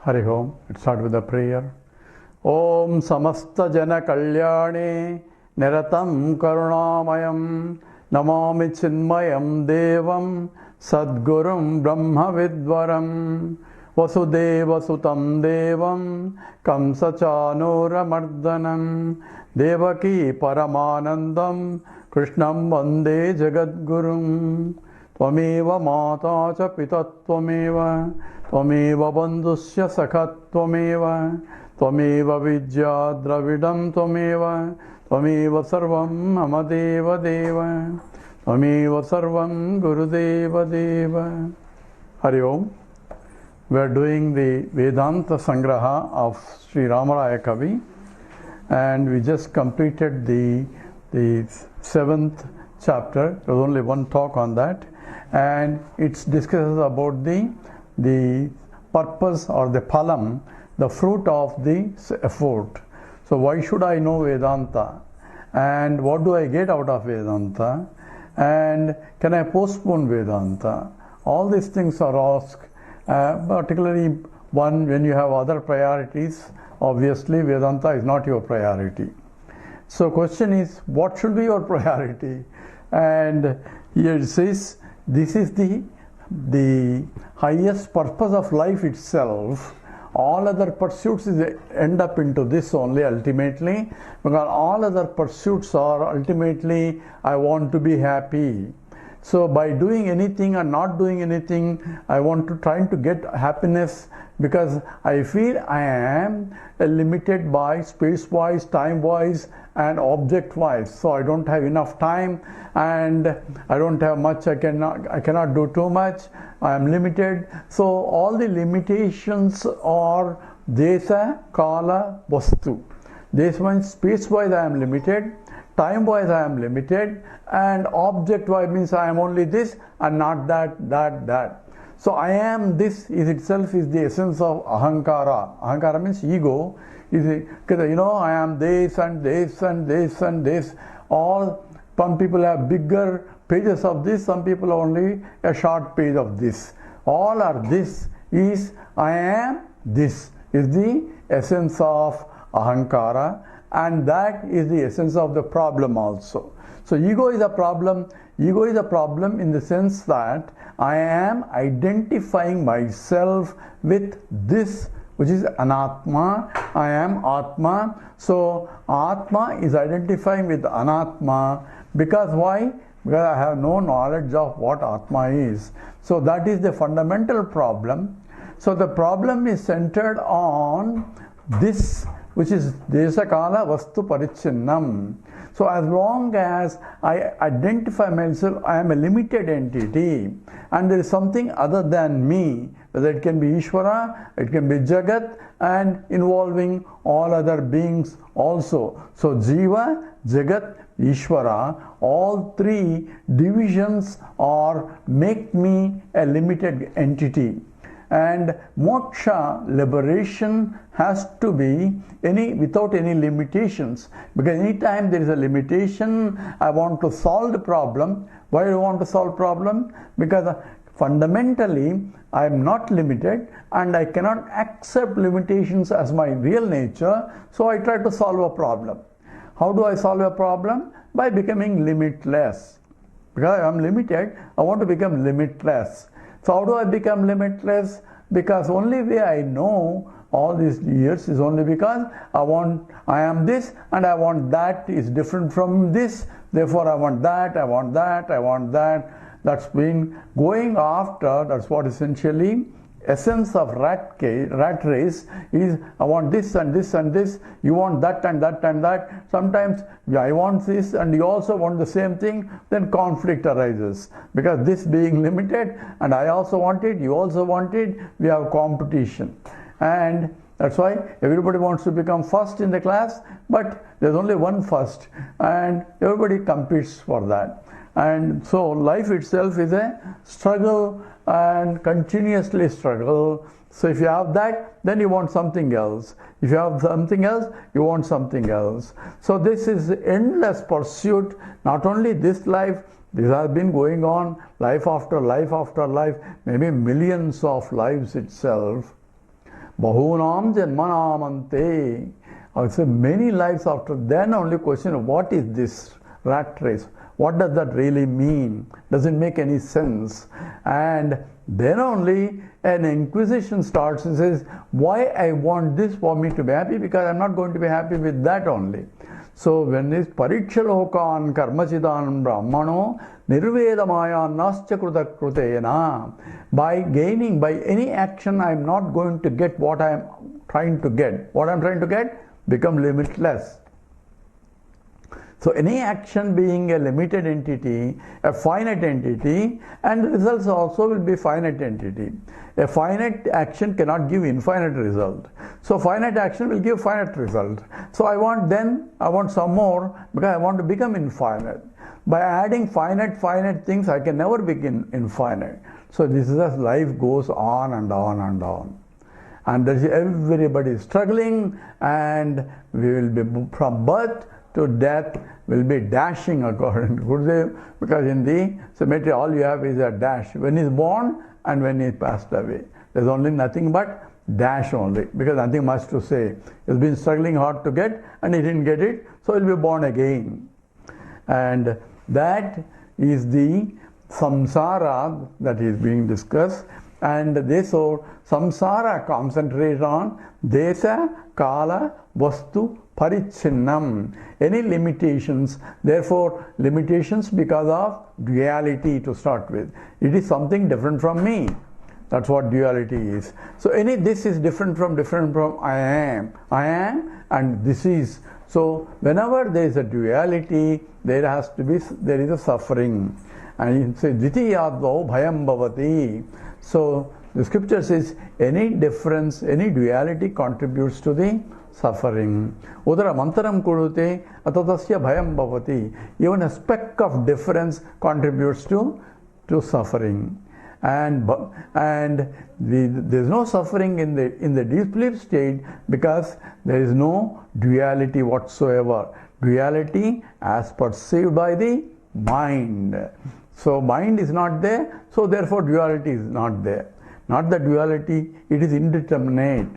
Hari Om. Let's start with a prayer. Om Samasta Jana Kalyane Niratam Karunamayam Namami Chinmayam Devam Sadgurum Brahma Vidvaram Vasudeva Sutam Devam Kamsachanura Mardanam Devaki Paramanandam Krishnam Vande Jagadgurum Tvameva Mata Cha Pita Tvameva Tvameva Bandhusya Sakha Tvameva Tvameva Vidya Dravidam Tvameva Tvameva Sarvam Mama Deva Deva Tvameva Sarvam Gurudeva Deva. Hari Om. We are doing the Vedanta Sangraha of Sri Ramaraya Kavi, and we just completed the 7th chapter. There was only one talk on that, and it discusses about the purpose or the phalam, the fruit of the effort. So why should I know Vedanta, and what do I get out of Vedanta, and can I postpone Vedanta? All these things are asked, particularly one when you have other priorities. Obviously Vedanta is not your priority. So question is, what should be your priority? And here it says, this is the highest purpose of life itself. All other pursuits end up into this only ultimately, because all other pursuits are ultimately, I want to be happy. So by doing anything or not doing anything, I want to try to get happiness, because I feel I am limited by space-wise, time-wise and object-wise. So I don't have enough time, and I don't have much, I cannot do too much, I am limited. So all the limitations are desa, kala, vastu. This means space-wise I am limited, time-wise I am limited, and object-wise means I am only this and not that. So I am this is itself is the essence of ahankara. Ahankara means ego. I am this and this and this and this. All, some people have bigger pages of this, some people have only a short page of this. All are this is I am this is the essence of ahankara, and that is the essence of the problem also. So ego is a problem. Ego is a problem in the sense that I am identifying myself with this, which is anatma. I am atma. So atma is identifying with anatma, because why? Because I have no knowledge of what atma is. So that is the fundamental problem. So the problem is centered on this, which is desa kala vastu parichinnam. So as long as I identify myself, I am a limited entity, and there is something other than me, whether it can be Ishvara, it can be Jagat, and involving all other beings also. So Jiva, Jagat, Ishvara, all three divisions make me a limited entity. And moksha, liberation, has to be without any limitations, because anytime there is a limitation, I want to solve the problem. Why do I want to solve problem? Because fundamentally I am not limited, and I cannot accept limitations as my real nature, so I try to solve a problem. How do I solve a problem? By becoming limitless. Because I am limited, I want to become limitless. So how do I become limitless? Because only way I know all these years is only because I am this and I want that is different from this. Therefore I want that, I want that, I want that. That's been going after, that's what essentially essence of rat race is. I want this and this and this, you want that and that and that. Sometimes I want this and you also want the same thing, then conflict arises, because this being limited and I also want it, you also want it, we have competition. And that's why everybody wants to become first in the class, but there's only one first, and everybody competes for that. And so life itself is a struggle, and continuously struggle. So if you have that, then you want something else. If you have something else, you want something else. So this is endless pursuit. Not only this life, this has been going on life after life after life, maybe millions of lives itself. bahunam janmanamante. Also many lives after, then only question, what is this rat race? What does that really mean? Doesn't make any sense. And then only an inquisition starts and says, why I want this for me to be happy? Because I'm not going to be happy with that only. So when this parikshalokan karmachidan brahmano nirvedamaya nascha kruta krutena, by gaining, by any action, I'm not going to get what I'm trying to get. What I'm trying to get become limitless. So any action being a limited entity, a finite entity, and the results also will be finite entity. A finite action cannot give infinite result. So finite action will give finite result. So I want some more because I want to become infinite. By adding finite things, I can never begin infinite. So this is as life goes on and on and on. And there is everybody struggling, and we will be from birth to death will be dashing according to Gurudev, because in the cemetery all you have is a dash. When he is born and when he passed away. There is only nothing but dash only, because nothing much to say. He has been struggling hard to get and he didn't get it, so he will be born again. And that is the samsara that is being discussed. And therefore samsara concentrates on desa, kala, vastu, parichinnam. Any limitations, therefore limitations because of duality to start with. It is something different from me. That's what duality is. So this is different from I am. I am and this is. So whenever there is a duality, there is a suffering. And it says Dvitiyadvo bhayam bhavati. So the scripture says any difference, any duality contributes to the suffering. Udara mantaram kurute atatasya bhayam bhavati. Even a speck of difference contributes to suffering. And there is no suffering in the deep sleep state because there is no duality whatsoever. Duality as perceived by the mind. So mind is not there, so therefore duality is not there. Not the duality, it is indeterminate.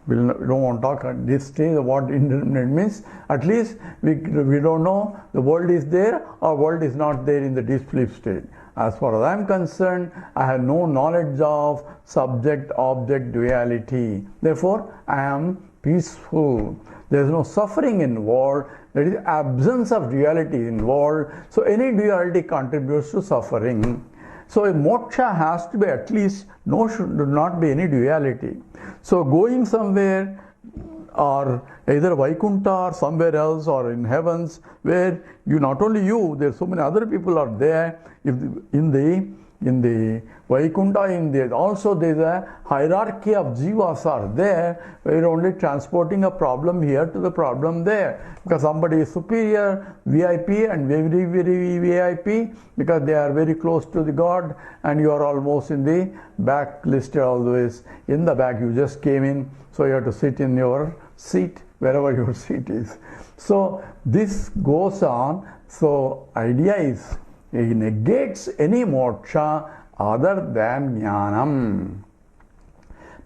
We don't want to talk at this stage of what indeterminate means. At least we don't know the world is there or world is not there in the deep sleep state. As far as I am concerned, I have no knowledge of subject-object duality. Therefore, I am peaceful. There is no suffering involved. There is absence of duality involved. So any duality contributes to suffering. So a moksha has to be at least, should not be any duality. So going somewhere, or either Vaikuntha or somewhere else or in heavens, where not only you, there are so many other people are there. If in the Vaikuntha, also there is a hierarchy of jivas are there, where you're only transporting a problem here to the problem there. Because somebody is superior, VIP, and very, very VIP, because they are very close to the God, and you are almost in the back listed always. In the back, you just came in, so you have to sit in your seat, wherever your seat is. So this goes on. So idea is, it negates any moksha other than jnanam.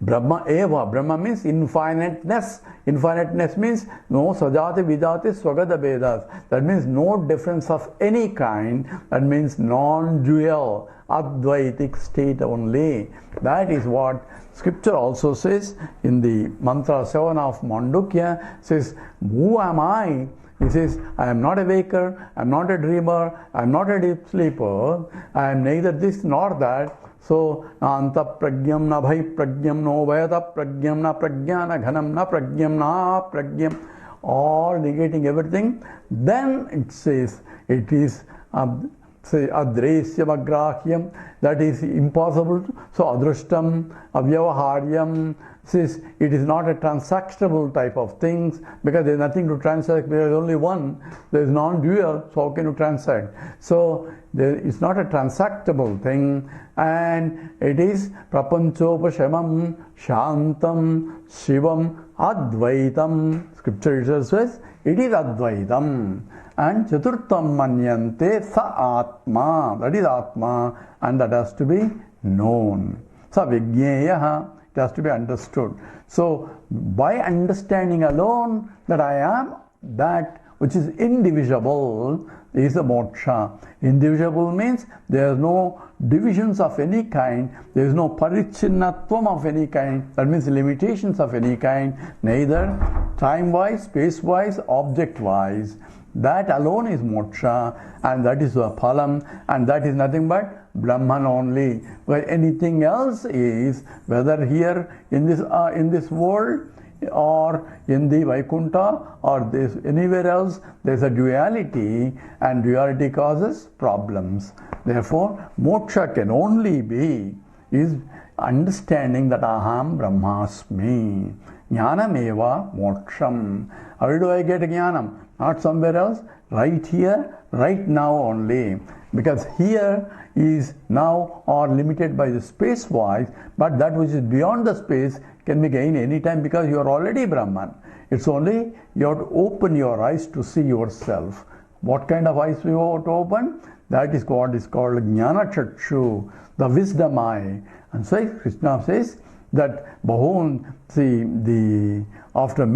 Brahma eva. Brahma means infiniteness. Infiniteness means no sajati vidati swagata vedas. That means no difference of any kind. That means non-dual, advaitic state only. That is what scripture also says in the mantra 7 of Mandukya. Says, who am I? He says, I am not a waker, I am not a dreamer, I am not a deep sleeper, I am neither this nor that. So, anta pragyam na bhai pragyam no vayata pragyam na pragyana ghanam na pragyam na pragyam, all negating everything. Then it says, it is adresyam agrahyam, that is impossible. So adrushtam, avyavaharyam, says it is not a transactable type of things, because there is nothing to transact. There is only one. There is non-dual, so how can you transact? So it's not a transactable thing, and it is prapanchopashamam shantam shivam advaitam. Scripture itself says it is advaitam. And chaturtam manyante sa atma, that is atma, and that has to be known. Sa vigneyaha, it has to be understood. So by understanding alone that I am that which is indivisible is the moksha. Indivisible means there is no divisions of any kind, there is no parichinnatvam of any kind, that means limitations of any kind, neither time-wise, space-wise, object-wise. That alone is moksha, and that is the phalam, and that is nothing but Brahman only. Where anything else is, whether here in this world or in the Vaikuntha or this anywhere else, there is a duality, and duality causes problems. Therefore, moksha can only be is understanding that aham brahmasmi. Jnanameva moksham. How do I get jnanam? Not somewhere else, right here, right now only. Because here is now or limited by the space-wise, but that which is beyond the space can be gained anytime because you are already Brahman. It's only you have to open your eyes to see yourself. What kind of eyes we have to open? That is what is called Jnana Chakshu, the wisdom eye. And so Krishna says that Bahun, see, after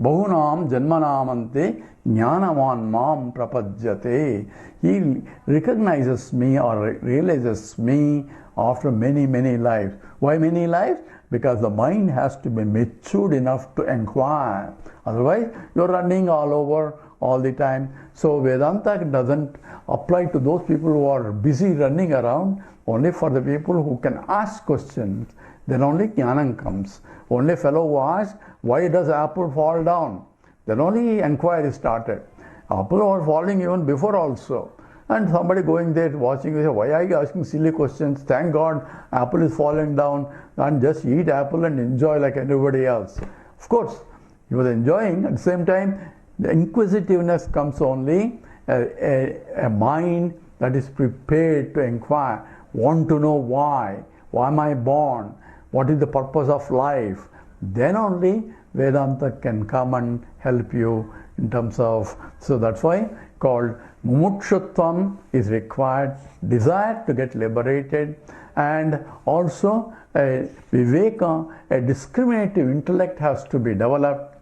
Bahunam Janmanamante Jnanavan Mam Prapajyate. He recognizes me or realizes me after many, many lives. Why many lives? Because the mind has to be matured enough to inquire. Otherwise, you're running all over all the time. So Vedanta doesn't apply to those people who are busy running around, only for the people who can ask questions. Then only jnanam comes. Only fellow who asks, why does apple fall down? Then only inquiry started. Apple was falling even before also. And somebody going there watching, say, why are you asking silly questions? Thank God apple is falling down, and just eat apple and enjoy like everybody else. Of course, he was enjoying. At the same time, the inquisitiveness comes only a mind that is prepared to inquire, want to know why am I born, what is the purpose of life. Then only Vedanta can come and help you in terms of, so that's why called mumukshutvam is required, desire to get liberated, and also a viveka, a discriminative intellect has to be developed,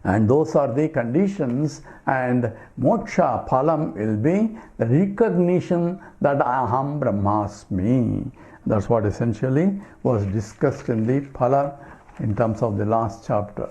and those are the conditions. And moksha phalam will be the recognition that aham brahmasmi. That's what essentially was discussed in the phala in terms of the last chapter.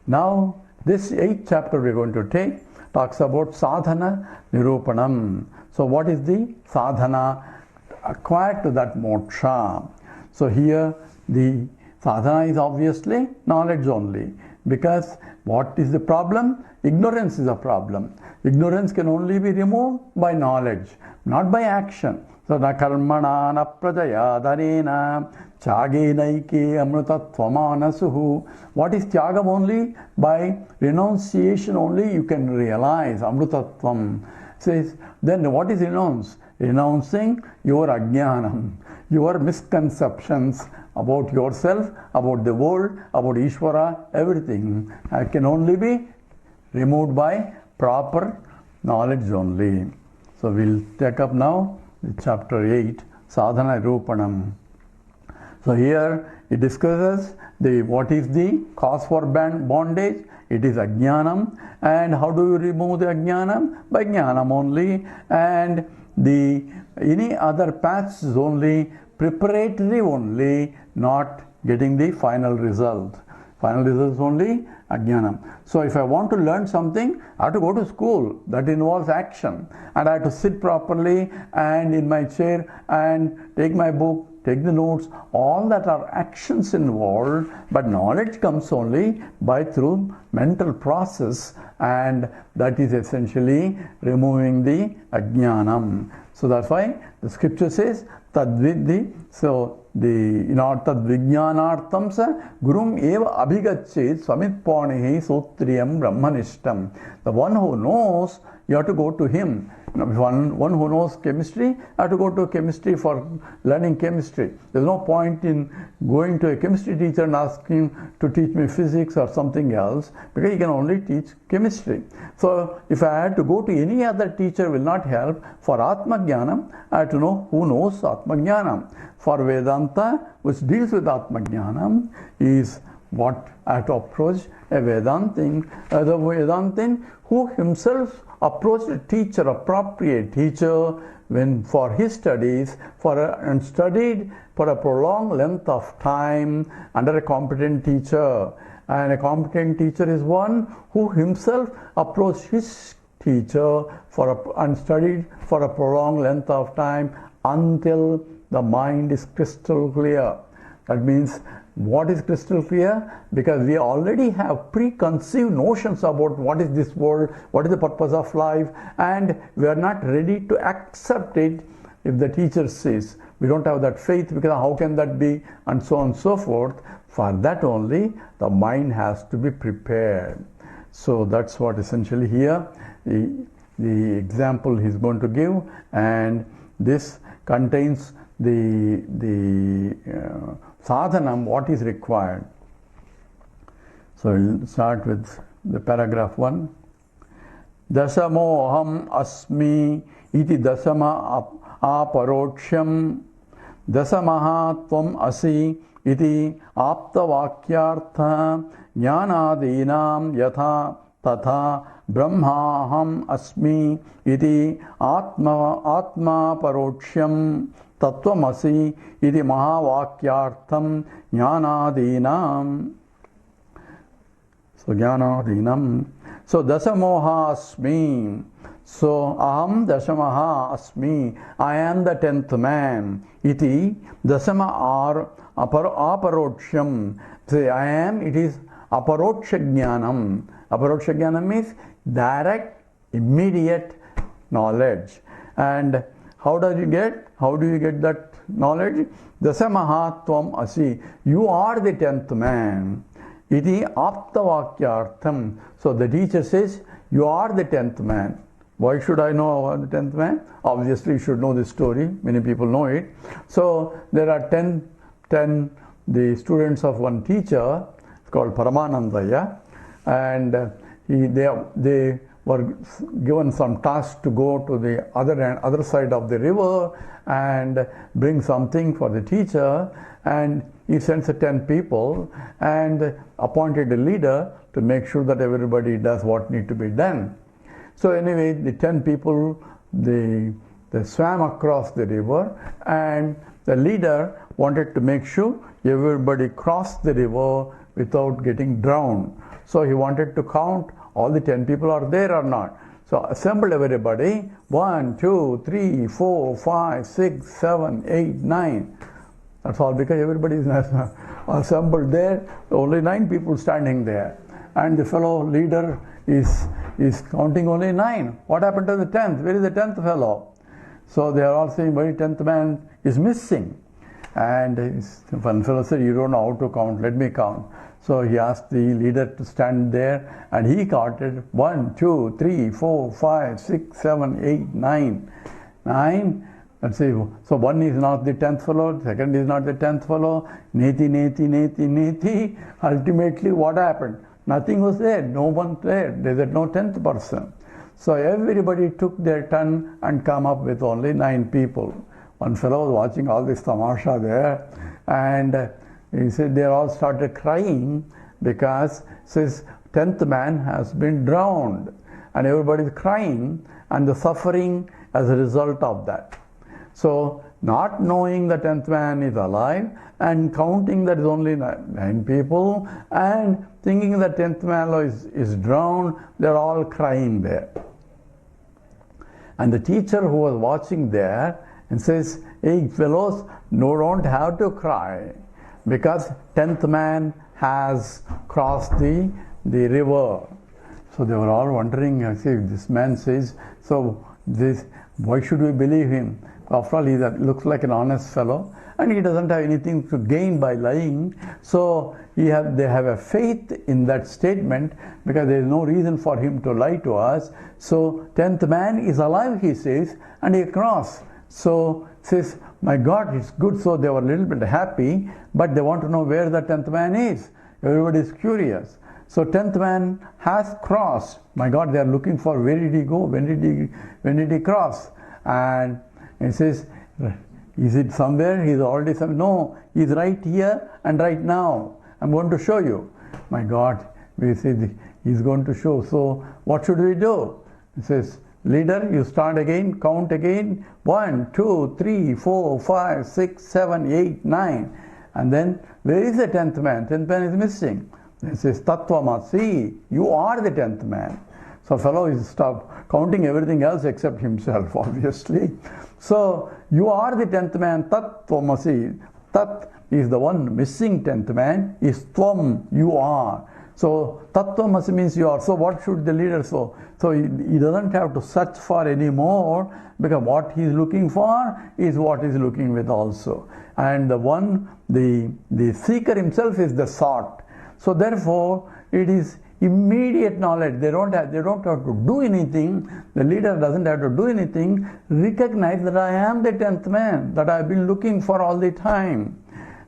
Now this 8th chapter we are going to take talks about sadhana nirupanam. So what is the sadhana acquired to that moksha? So here the sadhana is obviously knowledge only, because what is the problem? Ignorance is a problem. Ignorance can only be removed by knowledge, not by action. So na karmana na prajaya dharena tyage naike amrutatvamānasuhu. What is tyagam? Only by renunciation only you can realize amrutatvam. Says, then what is renounce? Renouncing your ajnanam, your misconceptions about yourself, about the world, about Ishvara, everything can only be removed by proper knowledge only. So we'll take up now chapter 8, Sadhana Rupanam. So here it discusses what is the cause for bondage. It is ajnanam. And how do you remove the ajnanam? By jnanam only. And any other paths is only preparatory only, not getting the final result. Final result is only ajnanam. So if I want to learn something, I have to go to school. That involves action. And I have to sit properly and in my chair and take my book, take the notes. All that are actions involved, but knowledge comes only by through mental process, and that is essentially removing the ajnanam. So that's why the scripture says tadvidhi. So tad vijnanartam sa gurum eva abhigachet swamitpanihi sotriyam brahmanishtam. The one who knows you have to go to him. One who knows chemistry, have to go to chemistry for learning chemistry. There's no point in going to a chemistry teacher and asking him to teach me physics or something else, because he can only teach chemistry. So if I had to go to any other teacher, will not help. For Atma Jnanam, I have to know who knows Atma Jnanam. For Vedanta, which deals with Atma Jnanam, is what I have to approach a Vedantin, the Vedantin who himself approached a teacher, appropriate teacher, when for his studies, and studied for a prolonged length of time under a competent teacher. And a competent teacher is one who himself approached his teacher and studied for a prolonged length of time until the mind is crystal clear. That means, what is crystal clear? Because we already have preconceived notions about what is this world, what is the purpose of life, and we are not ready to accept it if the teacher says. We don't have that faith, because how can that be, and so on and so forth. For that only, the mind has to be prepared. So that's what essentially here, the example he's going to give, and this contains the sadhanam, what is required. So we'll start with the paragraph 1. Dasamoham asmi iti dasama aparoksham dasamaha tvam asi iti aptavakyartha jnanadinam yatha tatha brahmaham asmi iti atma paroksham tattvamasi iti mahavakyartham jnanadinam. So jnanadinam. So dasamoha asmi. So aham dasamaha asmi. I am the 10th man. Iti dasama aparoksham. Say I am, it is aparoksha jnanam. Aparoksha jnanam means direct, immediate knowledge. And how do you get that knowledge? Dasamaha tvam asi. You are the 10th man. Iti aptavakyartham. So the teacher says, you are the 10th man. Why should I know about the 10th man? Obviously you should know this story. Many people know it. So there are 10 the students of one teacher called Paramanandaya, and they were given some task to go to the other side of the river and bring something for the teacher, and he sends 10 people and appointed a leader to make sure that everybody does what needs to be done. So anyway, the 10 people, they swam across the river, and the leader wanted to make sure everybody crossed the river without getting drowned. So he wanted to count all the 10 people are there or not. So assembled everybody, 1, 2, 3, 4, 5, 6, 7, 8, 9. That's all, because everybody is assembled there, only 9 people standing there. And the fellow leader is counting only 9. What happened to the 10th? Where is the 10th fellow? So they are all saying, why 10th man is missing? And one fellow said, you don't know how to count, let me count. So he asked the leader to stand there, and he counted 1, 2, 3, 4, 5, 6, 7, 8, 9. 9. Let's see. So one is not the 10th fellow, second is not the 10th fellow. Neti. Ultimately, what happened? Nothing was there. No one there. There was no 10th person. So everybody took their turn and come up with only 9 people. One fellow was watching all this tamasha there, and he said they all started crying because says 10th man has been drowned, and everybody is crying, and the suffering as a result of that. So not knowing the 10th man is alive and counting that is only 9 people and thinking the 10th man is drowned, they're all crying there. And the teacher who was watching there and says, hey fellows, no, don't have to cry, because 10th man has crossed the river. So they were all wondering, see, this man says, so why should we believe him? After all, he looks like an honest fellow, and he doesn't have anything to gain by lying. So they have a faith in that statement because there is no reason for him to lie to us. So 10th man is alive, he says, and he crossed. So says, my God, it's good. So they were a little bit happy, but they want to know where the 10th man is. Everybody is curious. So 10th man has crossed. My God, they are looking for where did he go? When did he cross? And it says, is it somewhere? He's already somewhere. No, he's right here and right now. I'm going to show you. My God, we see he's going to show. So what should we do? He says, leader, you start again, count again. 1, 2, 3, 4, 5, 6, 7, 8, 9. And then where is the 10th man? 10th man is missing. It says, Tattvamasi, you are the 10th man. So fellow is stopped counting everything else except himself, obviously. So you are the 10th man, Tattvamasi. Tat is the one missing 10th man, is Tvam, you are. So Tattvamasi means you are. So what should the leader so? So he doesn't have to search for any more, because what he is looking for is what he is looking with also. And the seeker himself is the sought. So therefore it is immediate knowledge. They don't have to do anything. The leader doesn't have to do anything. Recognize that I am the 10th man that I've been looking for all the time.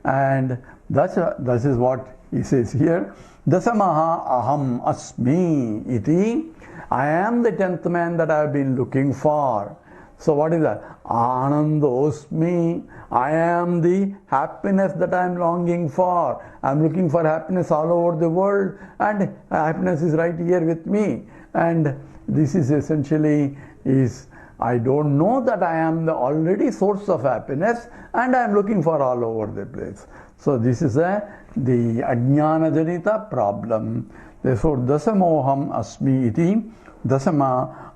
And that is what he says here. Dasamaha aham asmi iti. I am the 10th man that I've been looking for. So what is that? Anandosmi. I am the happiness that I am longing for. I am looking for happiness all over the world, and happiness is right here with me. And this is essentially I don't know that I am the already source of happiness, and I am looking for all over the place. So this is the ajnana janita problem. Therefore, dasamoham asmi iti, dasama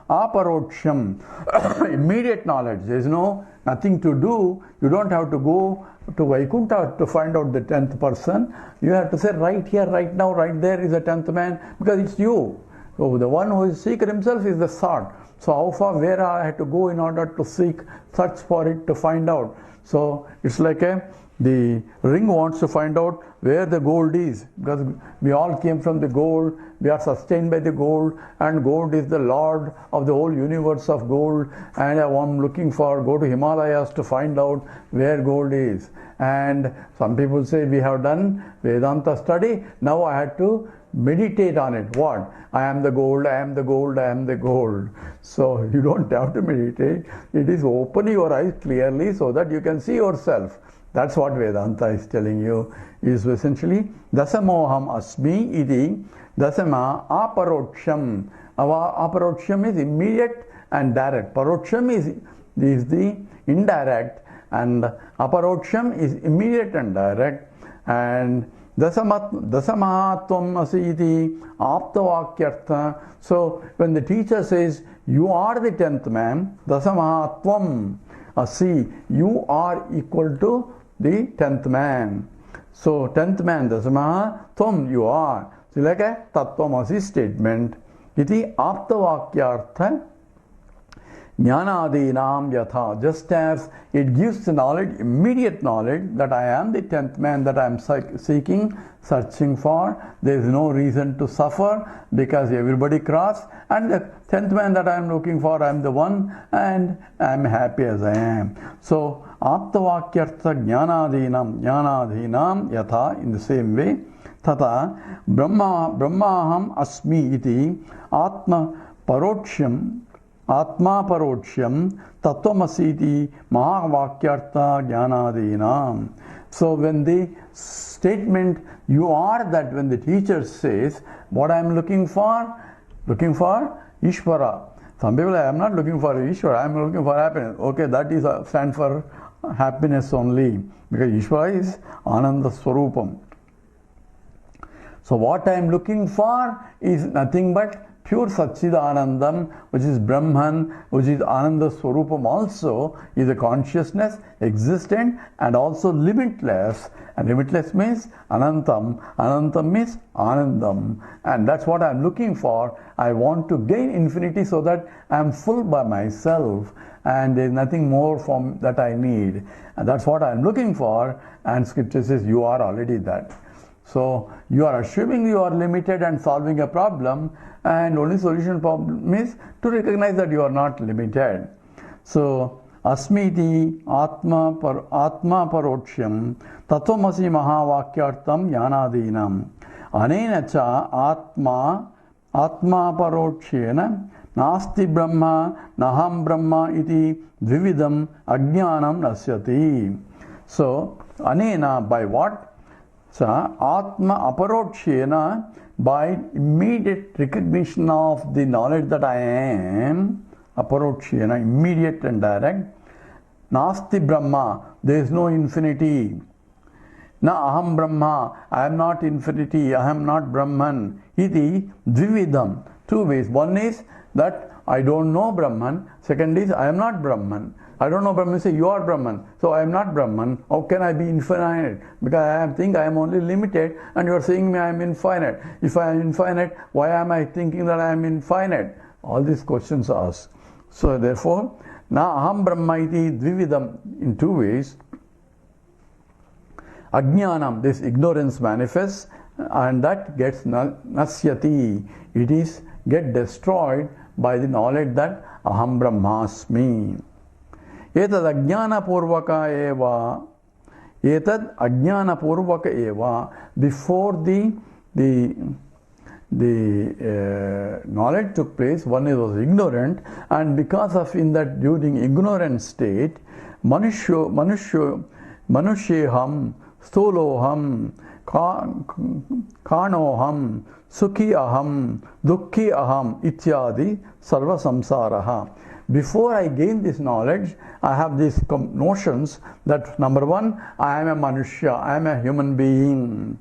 aparoksham, immediate knowledge. There is nothing to do. You don't have to go to Vaikuntha to find out the 10th person. You have to say right here, right now, right there is the 10th man, because it's you. So the one who is seeker himself is the sought. So how far, where I have to go in order to search for it, to find out. So it's like the ring wants to find out where the gold is, because we all came from the gold, we are sustained by the gold, and gold is the lord of the whole universe of gold, and I'm looking for, go to Himalayas to find out where gold is. And some people say, we have done Vedanta study, now I had to meditate on it. What? I am the gold, I am the gold, I am the gold. So you don't have to meditate. It is open your eyes clearly so that you can see yourself. That's what Vedanta is telling you, is essentially dasamoham asmi iti, dasama aparoksham. Aparoksham is immediate and direct. Paroksham is the indirect, and aparoksham is immediate and direct. And dasamahatvam asi iti aptavakyartha. So when the teacher says, you are the 10th man, dasamahatvam asi, you are equal to the 10th man. So 10th man, dasamaha, tvam, you are. So like a tattvamasi statement. Iti aptavakyartha jnanadinam yatha. Just as it gives the knowledge, immediate knowledge, that I am the 10th man that I am seeking, searching for. There is no reason to suffer because everybody crossed. And the 10th man that I am looking for, I am the one, and I am happy as I am. So aptavakyartha jnanadinam yatha, in the same way, tata brahmaham asmi iti atma paroksham tattvamasi mahavakyartha jnanadinam. So when the statement you are that, when the teacher says, what I am looking for Ishvara. Some people, I am not looking for Ishvara, I am looking for happiness. Okay, that is stand for happiness only, because Ishvara is Ananda Swarupam. So what I am looking for is nothing but pure Satchidanandam, which is Brahman, which is Ananda Swarupam also, is a consciousness existent and also limitless. And limitless means Anantam. Anantam means Anandam. And that's what I'm looking for. I want to gain infinity so that I'm full by myself. and there is nothing more from that I need. And that's what I am looking for. And scripture says you are already that. So you are assuming you are limited and solving a problem, and only solution problem is to recognize that you are not limited. So asmiti atma paroksham tatvamasi mahavakyartam yanadinam anena cha atma parokshena nasti brahma naham brahma iti dvividam ajnanam nasyati. So anena, by what? Sa atma aparokshena, by immediate recognition of the knowledge that I am, aparokshena, immediate and direct. Nasti brahma, there is no infinity. Na aham brahma, I am not infinity, I am not Brahman. Iti dvividam, two ways. One is that I don't know Brahman. Second is I am not Brahman. I don't know Brahman, say you are Brahman. So I am not Brahman. How can I be infinite? Because I think I am only limited, and you are saying me I am infinite. If I am infinite, why am I thinking that I am infinite? All these questions are asked. So therefore, na aham brahma iti dvividam, in two ways. Ajnanam, this ignorance manifests, and that gets nasyati. It is get destroyed by the knowledge that aham brahmasmi. Etad ajnana purvaka eva, before the knowledge took place, one was ignorant, and because of in that during ignorant state, manusheham, stoloham, kanoham, sukhi aham, dukhi aham, ityadi, sarva samsaraha. Before I gain this knowledge, I have these notions that number one, I am a manushya, I am a human being.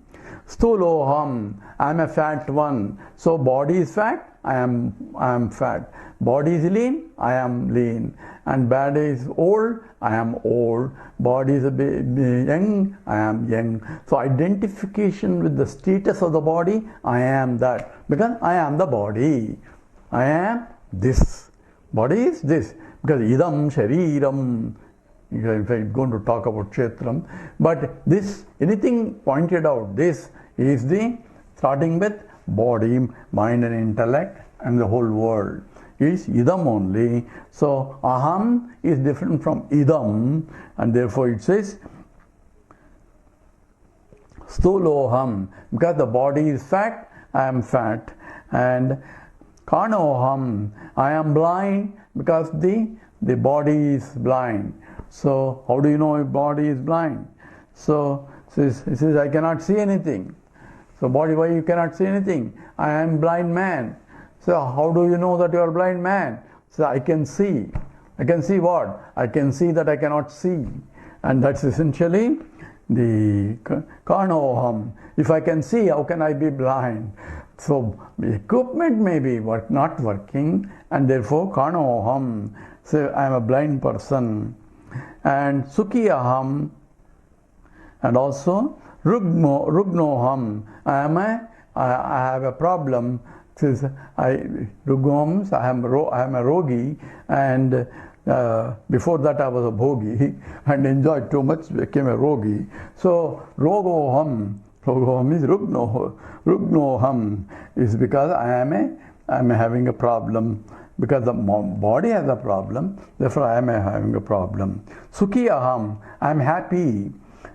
Stoloham, I am a fat one. So body is fat, I am fat. Body is lean, I am lean. And body is old, I am old. Body is young, I am young. So identification with the status of the body, I am that. Because I am the body. I am this. Body is this. Because idam shariram. In fact, going to talk about Kshetram. But this, anything pointed out, this is the starting with body, mind and intellect and the whole world is idam only. So aham is different from idam, and therefore it says stoloham, because the body is fat, I am fat. And kanoham, I am blind because the body is blind. So how do you know if body is blind? So it says I cannot see anything. So body, why you cannot see anything? I am blind man. So how do you know that you are blind man? So I can see. I can see what? I can see that I cannot see. And that's essentially the kanoham. If I can see, how can I be blind? So equipment may be not working, and therefore kanoham. So I am a blind person. And sukhiyaham, and also rugnoham. I have a problem. Since rugnoham, I am a rogi, and before that I was a bhogi and enjoyed too much, became a rogi. So rogoham is rugnoham is because I am having a problem. Because the body has a problem, therefore I am having a problem. Sukhi aham, I am happy.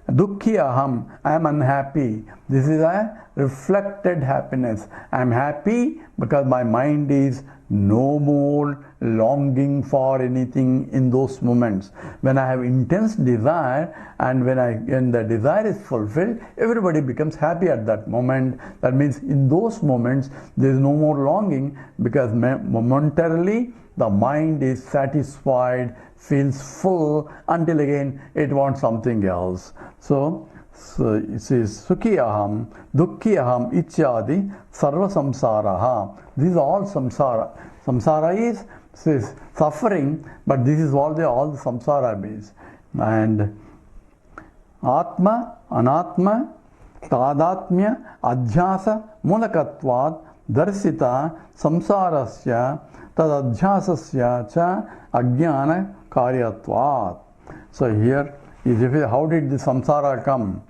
Dukhi aham, I am unhappy. This is a reflected happiness. I am happy because my mind is no more longing for anything in those moments. When I have intense desire, and when the desire is fulfilled, everybody becomes happy at that moment. That means in those moments there is no more longing, because momentarily the mind is satisfied, feels full, until again it wants something else. So it says sukhi aham, dukhi aham, ityadi, sarva samsaraha. These are all samsara. Samsara is suffering, but this is all the samsara means. And atma, anatma, tadatmya, adhyasa, mulakatvad, darsita samsarasya tad adhyasasya cha ajnana karyatvat. So here, how did the samsara come?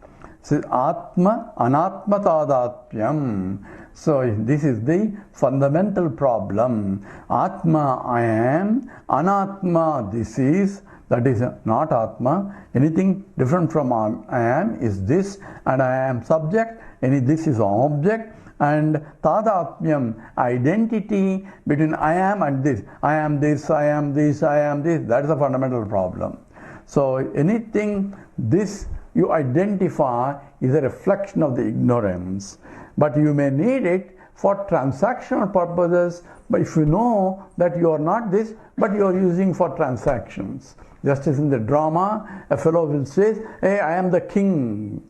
So atma anatma tadatmyam. So this is the fundamental problem. Atma I am, anatma this is, that is not Atma. Anything different from I am is this, and I am subject, this is object, and tadatmyam, identity between I am and this. I am this, I am this, I am this. That is a fundamental problem. So anything this you identify is a reflection of the ignorance. But you may need it for transactional purposes, but if you know that you are not this, but you are using for transactions. Just as in the drama, a fellow will say, hey, I am the king.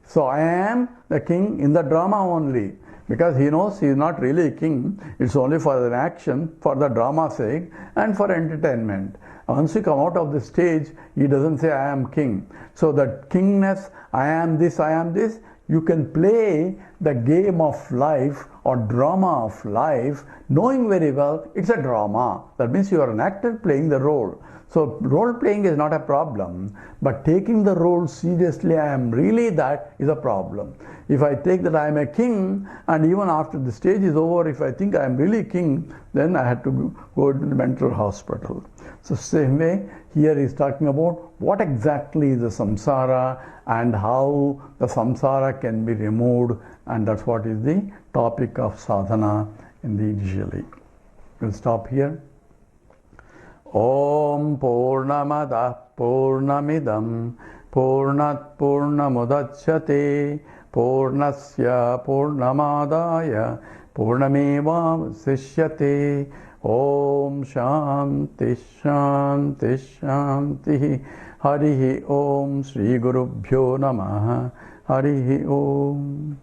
So I am the king in the drama only. Because he knows he is not really a king. It's only for an action, for the drama's sake, and for entertainment. Once you come out of the stage, he doesn't say, I am king. So that kingness, I am this, you can play the game of life or drama of life, knowing very well it's a drama. That means you are an actor playing the role. So role playing is not a problem, but taking the role seriously, I am really that, is a problem. If I take that I am a king, and even after the stage is over, if I think I am really king, then I had to go to the mental hospital. So same way, here he is talking about what exactly is the samsara and how the samsara can be removed, and that's what is the topic of sadhana initially. We'll stop here. Om Purnamada Purnamidam Purnat Purnamudachyate Purnasya Purnamadaya Purnameva Sishyate. Om Shanti Shanti Shanti. Harihi Om Shri Gurubhyo Namaha. Harihi Om.